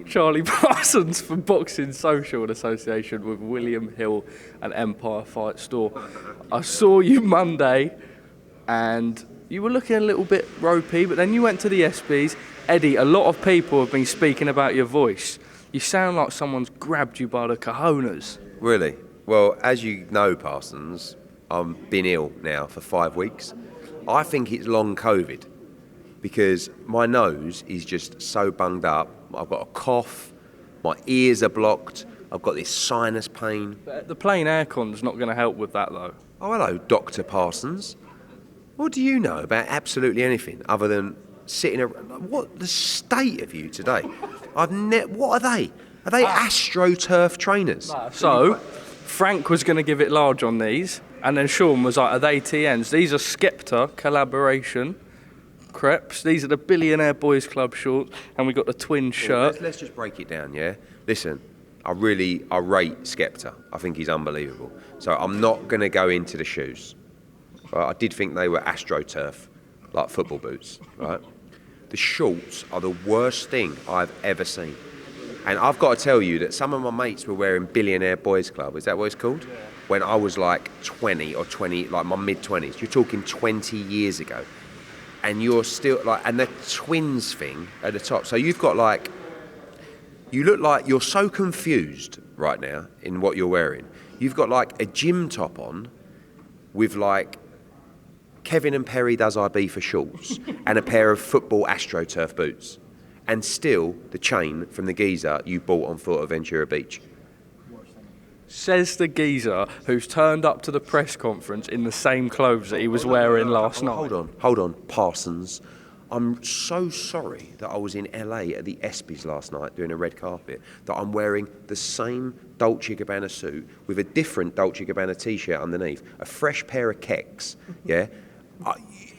Charlie Parsons from Boxing Social in association with William Hill and Empire Fight Store. I saw you Monday and you were looking a little bit ropey, but then you went to the ESPYs. Eddie, a lot of people have been speaking about your voice. You sound like someone's grabbed you by the cojones. Really? Well, as you know, Parsons, I've been ill now for 5 weeks. I think it's long COVID because my nose is just so bunged up. I've got a cough, my ears are blocked, I've got this sinus pain. But the plain aircon's not going to help with that, though. Oh, hello, Dr. Parsons. What do you know about absolutely anything other than sitting around? What the state of you today? What are they? Are they AstroTurf trainers? So, Frank was going to give it large on these, and then Sean was like, are they TNs? These are Skepta collaboration crepes. These are the Billionaire Boys Club shorts, and we got the twin shirt. Let's just break it down, yeah? Listen, I rate Skepta. I think he's unbelievable. So I'm not going to go into the shoes. Right? I did think they were AstroTurf, like football boots, right? The shorts are the worst thing I've ever seen. And I've got to tell you that some of my mates were wearing Billionaire Boys Club. Is that what it's called? Yeah. When I was like 20 or 20, like my mid-20s. You're talking 20 years ago. And you're still like, and the twins thing at the top. So you've got like, you look like you're so confused right now in what you're wearing. You've got like a gym top on with like Kevin and Perry Does IB for shorts and a pair of football AstroTurf boots. And still the chain from the geezer you bought on Fuerteventura Beach. Says the geezer who's turned up to the press conference in the same clothes that he was wearing last night. Hold on, Parsons. I'm so sorry that I was in LA at the ESPYs last night doing a red carpet, that I'm wearing the same Dolce & Gabbana suit with a different Dolce & Gabbana t-shirt underneath, a fresh pair of kecks, yeah?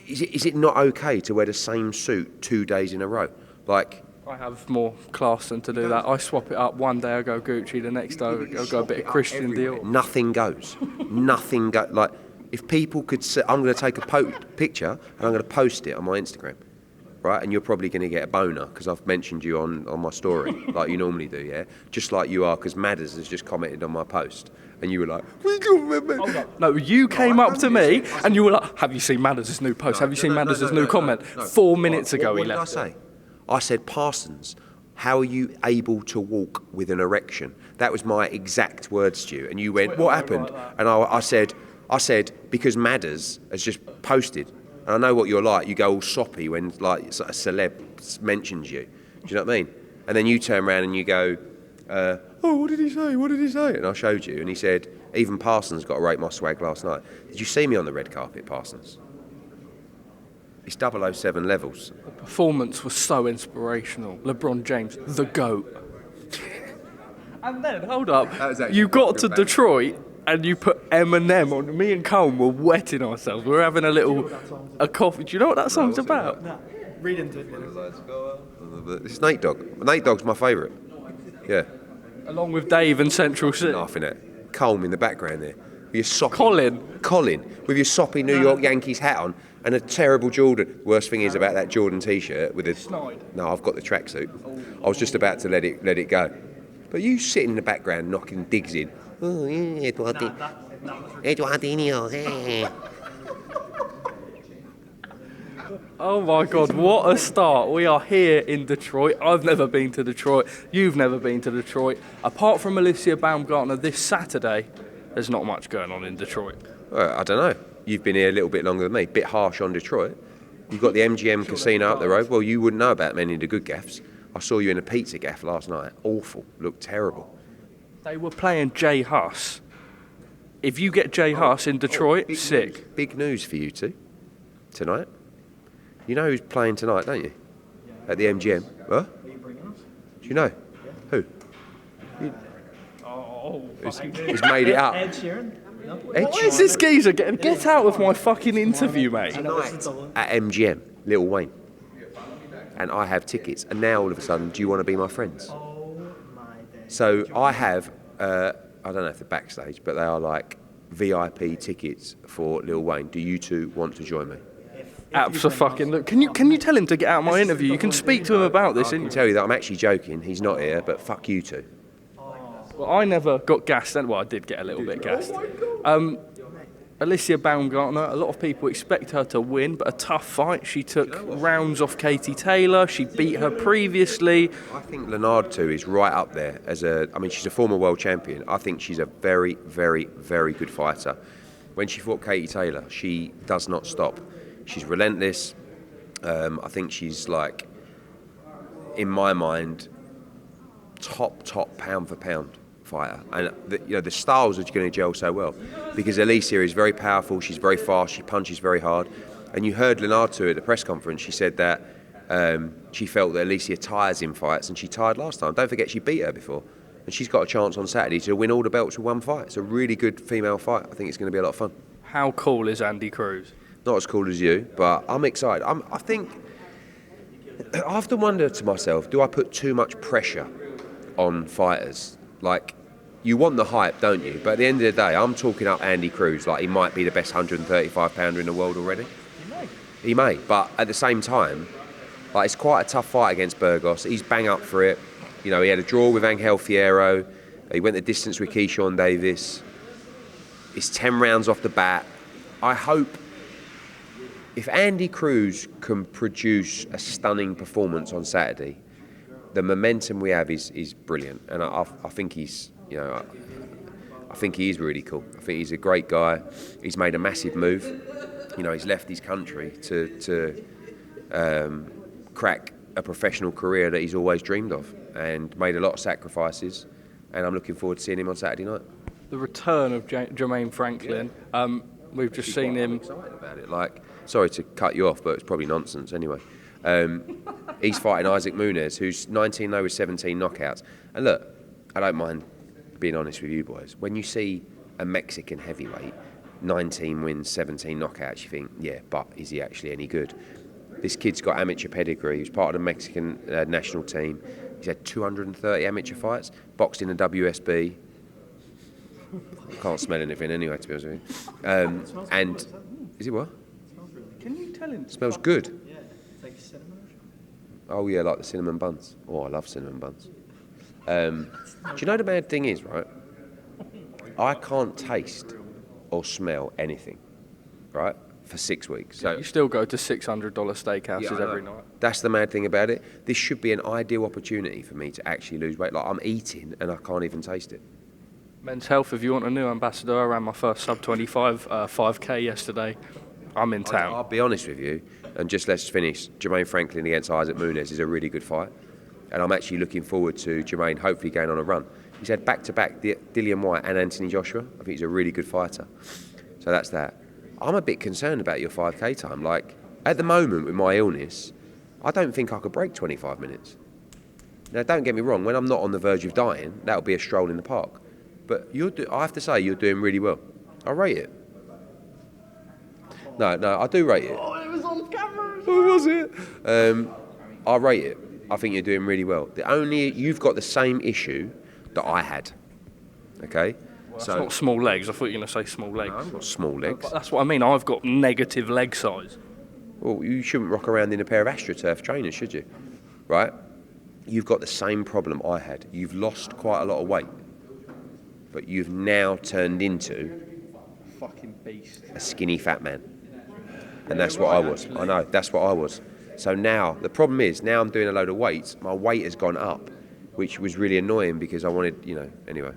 Is it not okay to wear the same suit 2 days in a row? Like, I have more class than to do that. I swap it up. One day I go Gucci, the next day I go a bit of Christian Dior. Nothing goes. Nothing goes. Like, if people could say, I'm going to take a picture and I'm going to post it on my Instagram, right? And you're probably going to get a boner because I've mentioned you on my story, like you normally do, yeah? Just like you are, because Madders has just commented on my post. And you were like, no, you came up to me and you were like, have you seen Madders' new post? Have you seen Madders' new comment? 4 minutes ago he left. What did I say? I said, Parsons, how are you able to walk with an erection? That was my exact words to you. And you went, what happened? And I said, because Madders has just posted. And I know what you're like. You go all soppy when like a celeb mentions you. Do you know what I mean? And then you turn around and you go, oh, what did he say? What did he say? And I showed you. And he said, even Parsons got to rate my swag last night. Did you see me on the red carpet, Parsons? It's 007 levels. The performance was so inspirational. LeBron James, the GOAT. And then, hold up, you got to Detroit and you put Eminem on. Me and Colm were wetting ourselves. We were having a coffee. Do you know what that song's about? No. Read into it. It's Nate Dogg. Nate Dogg's my favourite. Yeah. Along with Dave and Central City. Laughing at Colm in the background there. With your soppy, Colin, with your soppy New York Yankees hat on. And a terrible Jordan. Worst thing is about that Jordan T-shirt with a. No, I've got the tracksuit. I was just about to let it go. But you sitting in the background knocking digs in. Oh yeah, Eduardinho. Hey. Oh my God, what a start. We are here in Detroit. I've never been to Detroit. You've never been to Detroit. Apart from Alicia Baumgardner this Saturday, there's not much going on in Detroit. I don't know. You've been here a little bit longer than me. Bit harsh on Detroit. You've got the MGM casino up the road. Well, you wouldn't know about many of the good gaffs. I saw you in a pizza gaff last night. Awful. Looked terrible. They were playing Jay Huss. If you get Jay Huss in Detroit, sick. Big news for you two tonight. You know who's playing tonight, don't you? At the MGM. Huh? Do you know? Who? Who's made it up? Ed Sheeran. No? What is this geezer? Get out of my fucking interview, mate. Tonight at MGM, Lil Wayne. And I have tickets. And now all of a sudden, do you want to be my friends? Oh my So I have, I don't know if they're backstage, but they are like VIP tickets for Lil Wayne. Do you two want to join me? Abso-fucking-lutely. Can you tell him to get out of my interview? You can speak to him about this, I can innit? tell you that I'm actually joking. He's not here, but fuck you two. Well, I never got gassed then. Well, I did get a little bit gassed. Alicia Baumgardner, a lot of people expect her to win, but a tough fight. She took rounds off Katie Taylor. She beat her previously. I think Linardatou is right up there she's a former world champion. I think she's a very, very, very good fighter. When she fought Katie Taylor, she does not stop. She's relentless. I think she's like, in my mind, top pound for pound fighter, and the styles are going to gel so well because Alicia is very powerful, she's very fast, she punches very hard, and you heard Linardatou at the press conference. She said that she felt that Alicia tires in fights, and she tired last time. Don't forget she beat her before, and she's got a chance on Saturday to win all the belts with one fight. It's a really good female fight. I think it's going to be a lot of fun. How cool is Andy Cruz? Not as cool as you, but I'm excited. I think I often wonder to myself, do I put too much pressure on fighters? Like, you want the hype, don't you? But at the end of the day, I'm talking up Andy Cruz like he might be the best 135-pounder in the world already. He may, but at the same time, like, it's quite a tough fight against Burgos. He's bang up for it. You know, he had a draw with Angel Fierro. He went the distance with Keyshawn Davis. It's 10 rounds off the bat. I hope if Andy Cruz can produce a stunning performance on Saturday, the momentum we have is brilliant, and I think he's, I think he is really cool. I think he's a great guy. He's made a massive move. He's left his country to crack a professional career that he's always dreamed of, and made a lot of sacrifices. And I'm looking forward to seeing him on Saturday night. The return of Jermaine Franklin. We've just seen him. I'm excited about it. Like, sorry to cut you off, but it's probably nonsense anyway. He's fighting Isaac Muniz, who's 19-0 with 17 knockouts. And look, I don't mind being honest with you boys. When you see a Mexican heavyweight, 19 wins, 17 knockouts, you think, yeah, but is he actually any good? This kid's got amateur pedigree. He's part of the Mexican national team. He's had 230 amateur fights, boxed in the WSB. I can't smell anything anyway, to be honest with you. And is it what? Can you tell him? It smells good. Yeah, it's like cinnamon. Oh yeah, like the cinnamon buns. Oh, I love cinnamon buns. Do you know the bad thing is, right? I can't taste or smell anything, right, for 6 weeks. So you still go to $600 steakhouses every night. That's the mad thing about it. This should be an ideal opportunity for me to actually lose weight. Like, I'm eating and I can't even taste it. Men's Health, if you want a new ambassador, I ran my first sub-25 5K yesterday. I'm in town. I'll be honest with you, and just let's finish. Jermaine Franklin against Isaac Muniz is a really good fight, and I'm actually looking forward to Jermaine hopefully going on a run. He's had back-to-back Dillian Whyte and Anthony Joshua. I think he's a really good fighter. So that's that. I'm a bit concerned about your 5K time. Like, at the moment with my illness, I don't think I could break 25 minutes. Now, don't get me wrong, when I'm not on the verge of dying, that'll be a stroll in the park. But I have to say, you're doing really well. I rate it. No, I do rate it. Oh, it was on camera. What was it? I rate it. I think you're doing really well. You've got the same issue that I had. Okay? Well, that's not small legs. I thought you were going to say small legs. No, I've got small legs. But that's what I mean. I've got negative leg size. Well, you shouldn't rock around in a pair of AstroTurf trainers, should you? Right? You've got the same problem I had. You've lost quite a lot of weight. But you've now turned into fucking beast. A skinny fat man. And that's what I was. I know, that's what I was. So now, the problem is, now I'm doing a load of weights, my weight has gone up, which was really annoying because I wanted, anyway.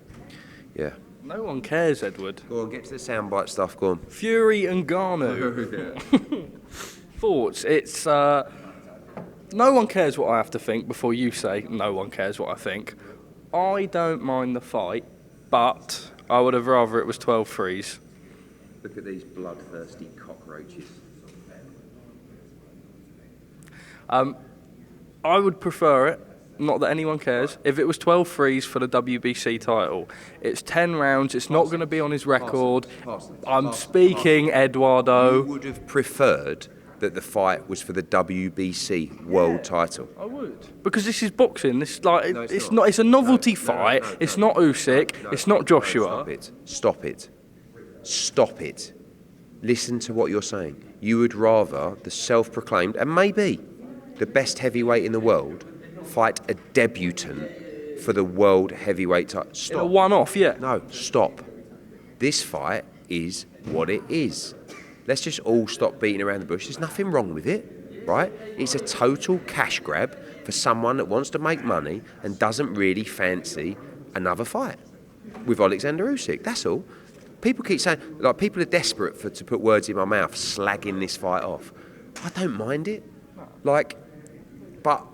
Yeah. No one cares, Edward. Go on, get to the soundbite stuff, go on. Fury-Ngannou. Thoughts? It's, no one cares what I have to think before you say no one cares what I think. I don't mind the fight, but I would have rather it was 12-3s. Look at these bloodthirsty cockroaches. I would prefer it, not that anyone cares, if it was 12-3s for the WBC title. It's 10 rounds, it's not going to be on his record. I'm speaking, Eduardo. You would have preferred that the fight was for the WBC world title? I would. Because this is boxing. This like No, it's not. It's a novelty fight. no, it's not Usyk. It's not Joshua. Stop it. Stop it. Listen to what you're saying. You would rather the self-proclaimed, and maybe the best heavyweight in the world, fight a debutant for the world heavyweight title. A Stop. one-off, yeah. No, stop. This fight is what it is. Let's just all stop beating around the bush. There's nothing wrong with it, right? It's a total cash grab for someone that wants to make money and doesn't really fancy another fight with Alexander Usyk. That's all. People keep saying, like, people are desperate to put words in my mouth, slagging this fight off. I don't mind it. Like, but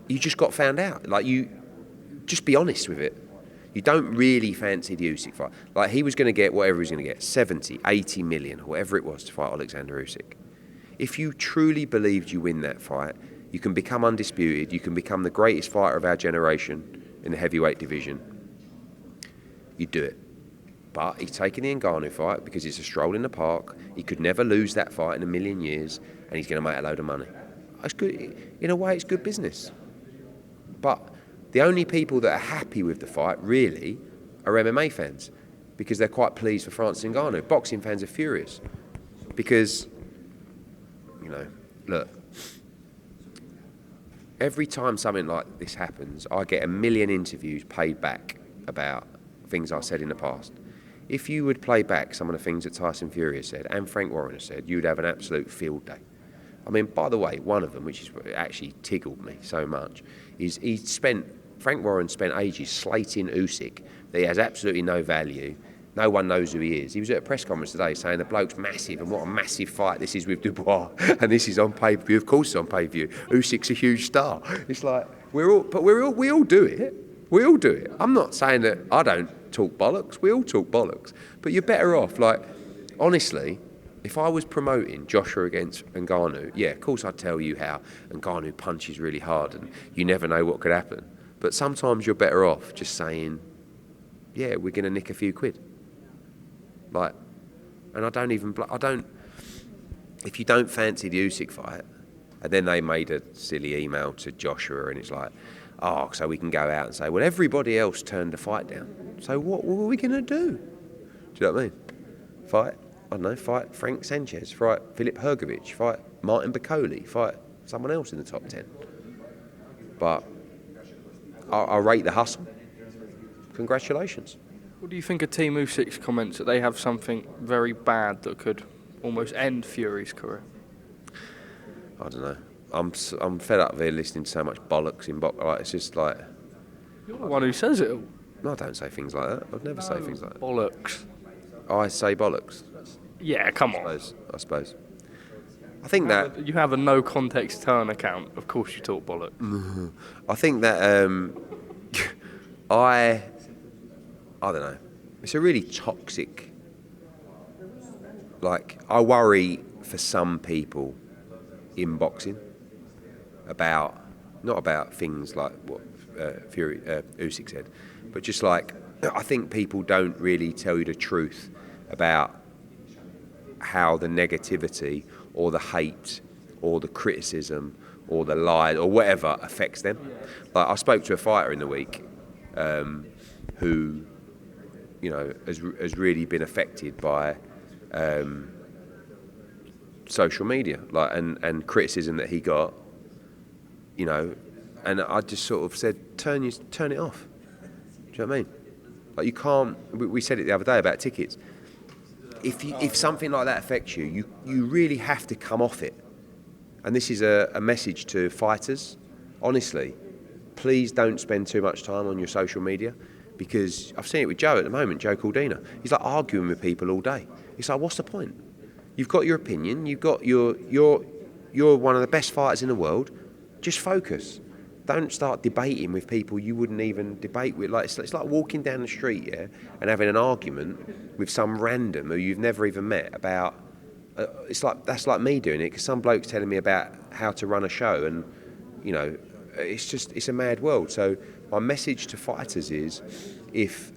you just got found out. Like, you just be honest with it. You don't really fancy the Usyk fight. Like, he was going to get whatever he was going to get, 70, 80 million, whatever it was to fight Alexander Usyk. If you truly believed you win that fight, you can become undisputed, you can become the greatest fighter of our generation in the heavyweight division, you'd do it. But he's taking the Ngannou fight because it's a stroll in the park. He could never lose that fight in a million years, and he's going to make a load of money. It's good. In a way, it's good business. But the only people that are happy with the fight, really, are MMA fans, because they're quite pleased for Francis Ngannou. Boxing fans are furious because, you know, look, every time something like this happens, I get 1 million interviews paid back about things I said in the past. If you would play back some of the things that Tyson Fury has said and Frank Warren has said, you'd have an absolute field day. I mean, by the way, one of them, which is actually tickled me so much, is Frank Warren spent ages slating Usyk, that he has absolutely no value. No one knows who he is. He was at a press conference today saying the bloke's massive and what a massive fight this is with Dubois and this is on pay-per-view. Of course it's on pay-per-view. Usyk's a huge star. It's like, we all do it. We all do it. I'm not saying that I don't talk bollocks. We all talk bollocks. But you're better off, like, honestly, if I was promoting Joshua against Ngannou, yeah, of course I'd tell you how Ngannou punches really hard and you never know what could happen. But sometimes you're better off just saying, yeah, we're going to nick a few quid. Like, and if you don't fancy the Usyk fight, and then they made a silly email to Joshua and it's like, oh, so we can go out and say, well, everybody else turned the fight down. So what were we going to do? Do you know what I mean? Fight Frank Sanchez, fight Filip Hrgovic, fight Martin Bakole, fight someone else in the top 10. But I rate the hustle. Congratulations. What do you think of Team Usyk's comments that they have something very bad that could almost end Fury's career? I don't know. I'm fed up of here listening to so much bollocks in box. Like, it's just like... You're the one who says it all. No, I don't say things like that. I'd never say things like that. Bollocks. I say bollocks. Yeah, come on. I suppose. I think that... You have a no context turn account. Of course you talk bollocks. I think that... I don't know. It's a really toxic... Like, I worry for some people in boxing not about things like what Usyk said, but just like, I think people don't really tell you the truth about how the negativity or the hate or the criticism or the lie or whatever affects them. Like, I spoke to a fighter in the week who, you know, has really been affected by social media, like, and criticism that he got, you know, and I just sort of said, turn it off. Do you know what I mean? Like, you can't. We said it the other day about tickets. If something like that affects you, you really have to come off it. And this is a message to fighters. Honestly, please don't spend too much time on your social media, because I've seen it with Joe at the moment, Joe Caldina. He's like arguing with people all day. It's like, what's the point? You've got your opinion. You've got you're one of the best fighters in the world. Just focus. Don't start debating with people you wouldn't even debate with. Like, it's like walking down the street, yeah, and having an argument with some random who you've never even met about. That's like me doing it, because some bloke's telling me about how to run a show, and you know, it's a mad world. So my message to fighters is, if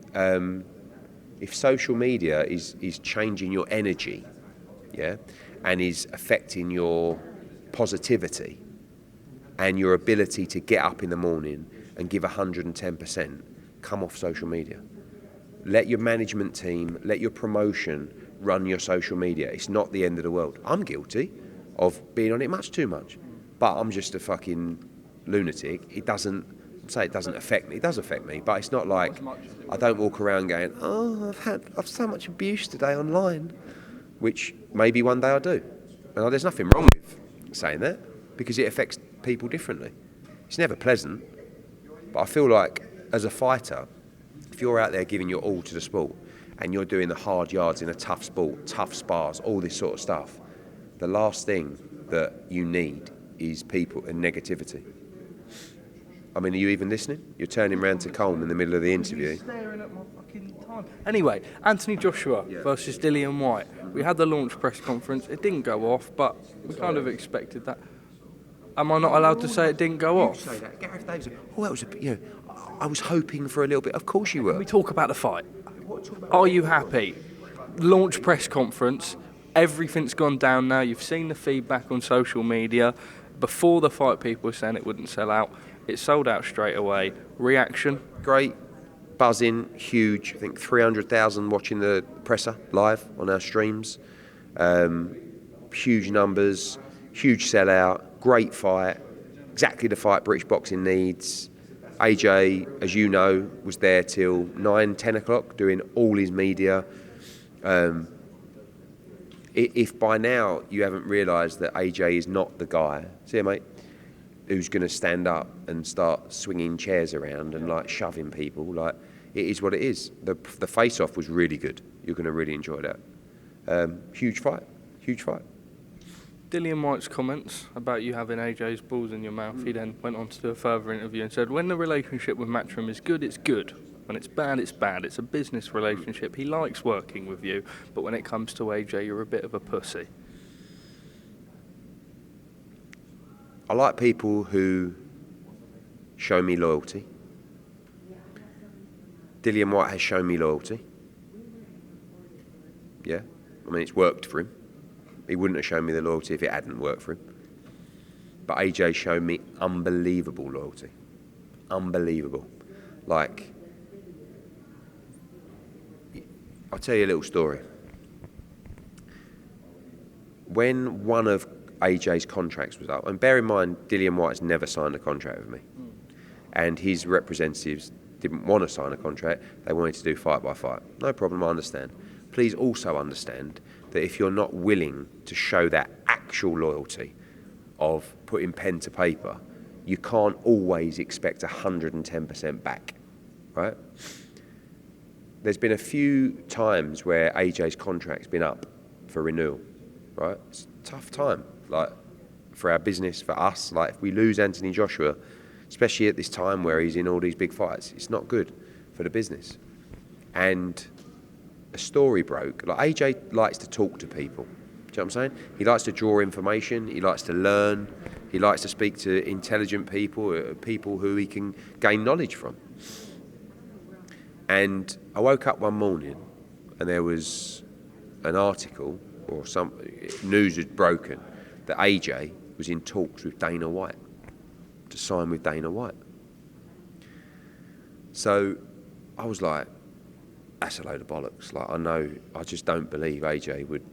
social media is changing your energy, yeah, and is affecting your positivity and your ability to get up in the morning and give 110%, come off social media. Let your management team, let your promotion run your social media. It's not the end of the world. I'm guilty of being on it much too much, but I'm just a fucking lunatic. It doesn't affect me. It does affect me, but it's not like I don't walk around going, oh, I've so much abuse today online, which maybe one day I do. And there's nothing wrong with saying that because it affects people differently. It's never pleasant, but I feel like as a fighter, if you're out there giving your all to the sport and you're doing the hard yards in a tough sport, tough spars, all this sort of stuff, the last thing that you need is people and negativity. I mean, are you even listening? You're turning around to Colm in the middle of the interview. Staring at my fucking time. Anyway, Anthony Joshua versus Dillian Whyte. We had the launch press conference. It didn't go off, but we kind of expected that. Am I not allowed to say it didn't go off? Say that. Gareth Davis. Oh, that was I was hoping for a little bit. Of course you were. Can we talk about the fight? Are you happy? Launch press conference. Everything's gone down now. You've seen the feedback on social media. Before the fight, people were saying it wouldn't sell out. It sold out straight away. Reaction? Great. Buzzing. Huge. I think 300,000 watching the presser live on our streams. Huge numbers. Huge sellout. Great fight. Exactly the fight British boxing needs. AJ, as you know, was there till 9, 10 o'clock doing all his media. If by now you haven't realised that AJ is not the guy, see you, mate, who's going to stand up and start swinging chairs around and like shoving people, like it is what it is. The face-off was really good. You're going to really enjoy that. Huge fight. Dillian Whyte's comments about you having AJ's balls in your mouth, he then went on to do a further interview and said, when the relationship with Matchroom is good, it's good. When it's bad, it's bad. It's a business relationship. He likes working with you, but when it comes to AJ, you're a bit of a pussy. I like people who show me loyalty. Dillian Whyte has shown me loyalty. Yeah, I mean, it's worked for him. He wouldn't have shown me the loyalty if it hadn't worked for him. But AJ showed me unbelievable loyalty. Unbelievable. Like, I'll tell you a little story. When one of AJ's contracts was up, and bear in mind, Dillian Whyte's never signed a contract with me. And his representatives didn't want to sign a contract. They wanted to do fight by fight. No problem, I understand. Please also understand that if you're not willing to show that actual loyalty of putting pen to paper, you can't always expect 110% back, right? There's been a few times where AJ's contract's been up for renewal, right? It's a tough time, like for our business, for us. Like if we lose Anthony Joshua, especially at this time where he's in all these big fights, it's not good for the business. And a story broke. Like AJ likes to talk to people. Do you know what I'm saying? He likes to draw information. He likes to learn. He likes to speak to intelligent people, people who he can gain knowledge from. And I woke up one morning and there was an article or some news had broken that AJ was in talks with Dana White to sign with Dana White. So I was like, that's a load of bollocks. Like, I just don't believe AJ would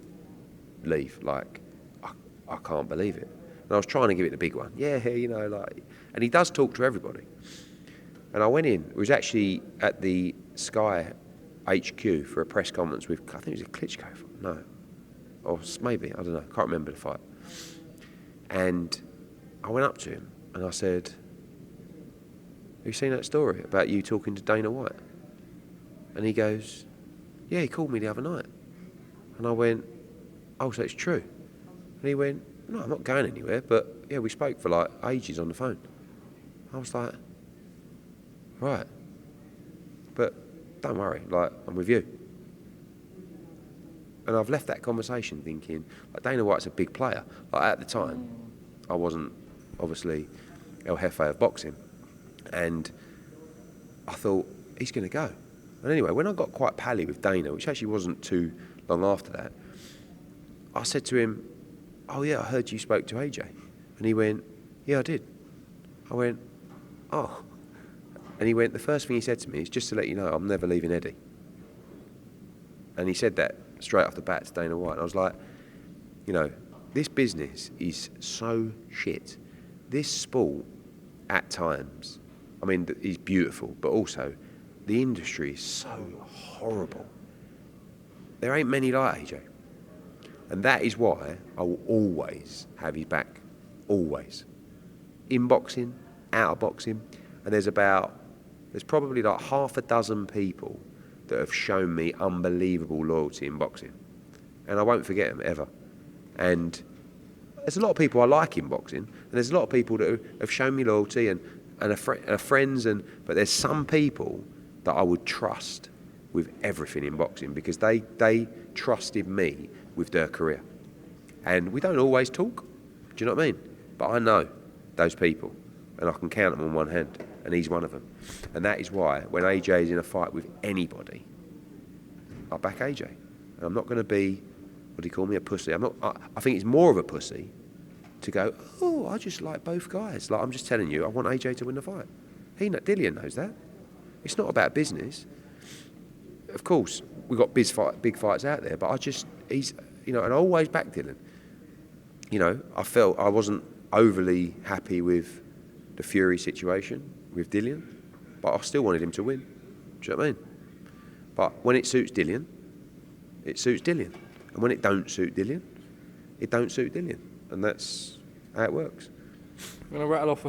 leave. Like, I can't believe it. And I was trying to give it the big one. Yeah, like, and he does talk to everybody. And I went in. It was actually at the Sky HQ for a press conference with, I think it was a Klitschko fight. No. Or maybe, I don't know. I can't remember the fight. And I went up to him and I said, have you seen that story about you talking to Dana White? And he goes, yeah, he called me the other night. And I went, oh, so it's true? And he went, no, I'm not going anywhere, but yeah, we spoke for like ages on the phone. I was like, right. But don't worry, like, I'm with you. And I've left that conversation thinking, like, Dana White's a big player. Like, at the time, I wasn't, obviously, El Jefe of boxing. And I thought, he's going to go. And anyway, when I got quite pally with Dana, which actually wasn't too long after that, I said to him, oh yeah, I heard you spoke to AJ. And he went, yeah, I did. I went, oh. And he went, the first thing he said to me is, just to let you know, I'm never leaving Eddie. And he said that straight off the bat to Dana White. And I was like, you know, this business is so shit. This sport, at times, I mean, is beautiful, but also the industry is so horrible. There ain't many like AJ. And that is why I will always have his back. Always. In boxing, out of boxing. And there's probably like half a dozen people that have shown me unbelievable loyalty in boxing. And I won't forget them, ever. And there's a lot of people I like in boxing, and there's a lot of people that have shown me loyalty and are friends, but there's some people that I would trust with everything in boxing because they trusted me with their career. And we don't always talk, do you know what I mean? But I know those people, and I can count them on one hand, and he's one of them. And that is why when AJ is in a fight with anybody, I back AJ. And I'm not going to be, what do you call me, a pussy? I think it's more of a pussy to go, oh, I just like both guys. Like, I'm just telling you, I want AJ to win the fight. Dillian knows that. It's not about business. Of course, we've got big fights out there, but he's, you know, and I always back Dillian. You know, I felt I wasn't overly happy with the Fury situation with Dillian, but I still wanted him to win. Do you know what I mean? But when it suits Dillian, it suits Dillian. And when it don't suit Dillian, it don't suit Dillian. And that's how it works. I'm going to rattle off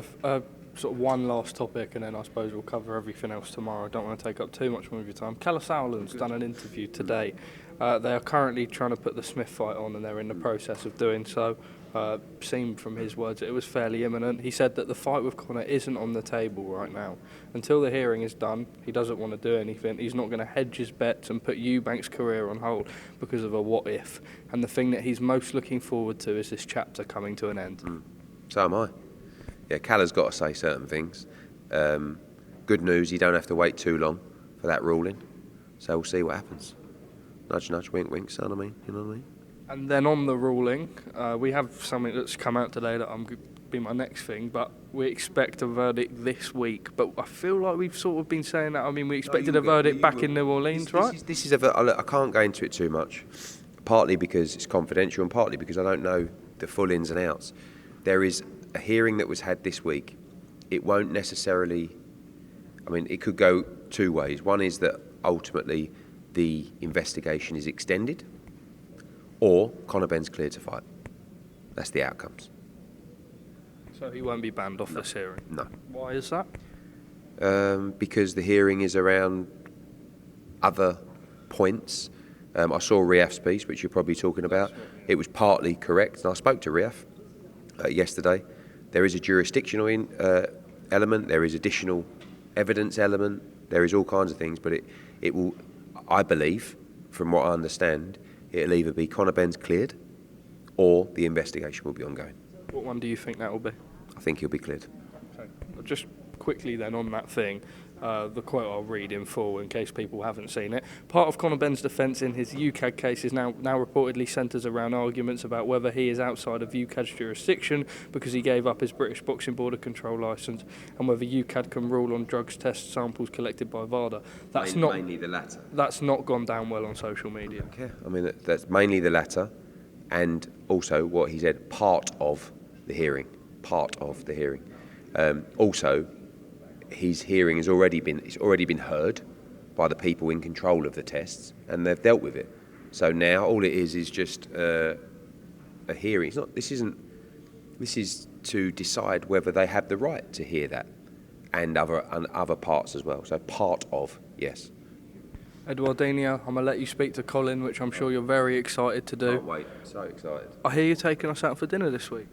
sort of one last topic, and then I suppose we'll cover everything else tomorrow. I don't want to take up too much more of your time. Kalle Sauerland's done an interview today. They are currently trying to put the Smith fight on, and they're in the process of doing so. Seemed from his words it was fairly imminent. He said that the fight with Conor isn't on the table right now. Until the hearing is done, he doesn't want to do anything. He's not going to hedge his bets and put Eubank's career on hold because of a what if. And the thing that he's most looking forward to is this chapter coming to an end. So am I. Yeah, Calle's got to say certain things. Good news, you don't have to wait too long for that ruling. So we'll see what happens. Nudge, nudge, wink, wink, son, you know what I mean? And then on the ruling, we have something that's come out today that I'm going to be my next thing, but we expect a verdict this week. But I feel like we've sort of been saying that. I mean, we expected a verdict back in New Orleans, right? This is I can't go into it too much, partly because it's confidential and partly because I don't know the full ins and outs. There is a hearing that was had this week. It won't necessarily, I mean, it could go two ways. One is that ultimately the investigation is extended, or Conor Benn's cleared to fight. That's the outcomes. So he won't be banned off this hearing? No. Why is that? Because the hearing is around other points. I saw Riaf's piece, which you're probably talking about. It was partly correct, and I spoke to Riaf yesterday. There is a jurisdictional element, there is additional evidence element, there is all kinds of things, but it will, I believe, from what I understand, it'll either be Conor Benn's cleared or the investigation will be ongoing. What one do you think that will be? I think he'll be cleared. Okay. Just quickly then on that thing, the quote I'll read in full in case people haven't seen it. Part of Conor Benn's defence in his UKAD case is now reportedly centres around arguments about whether he is outside of UKAD's jurisdiction because he gave up his British Boxing Board of Control licence, and whether UKAD can rule on drugs test samples collected by VADA. That's mainly the latter. That's not gone down well on social media. Okay. I mean, that's mainly the latter, and also what he said, part of the hearing. Also, his hearing has already been heard by the people in control of the tests, and they've dealt with it. So now all it is just a hearing. It's not. This is to decide whether they have the right to hear that, and other parts as well. So part of, yes. Eduardinho, I'm going to let you speak to Colin, which I'm sure you're very excited to do. Can't wait. So excited. I hear you're taking us out for dinner this week.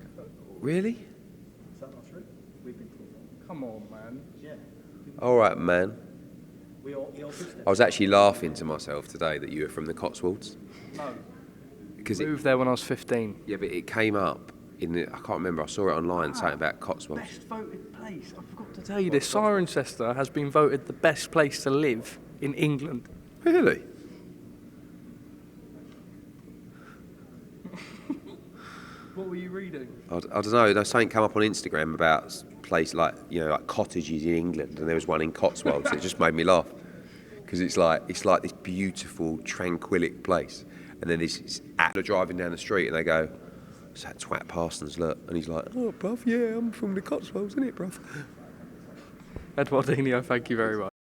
Really? Is that not true? We've been talking. Come on, man. Yeah. All right, man. We all good. I was actually laughing to myself today that you were from the Cotswolds. No. Because Moved there when I was 15. Yeah, but it came up I can't remember, I saw it online, something about Cotswolds. Best voted place. I forgot to tell you this. Cirencester has been voted the best place to live in England. Really? What were you reading? I don't know. There's something come up on Instagram about place like cottages in England, and there was one in Cotswolds. It just made me laugh because it's like this beautiful, tranquillic place, and then this actor driving down the street, and they go, "It's that twat Parsons, look," and he's like, "Oh, bruv, yeah, I'm from the Cotswolds, isn't it, bruv?" Eduardinho, thank you very much.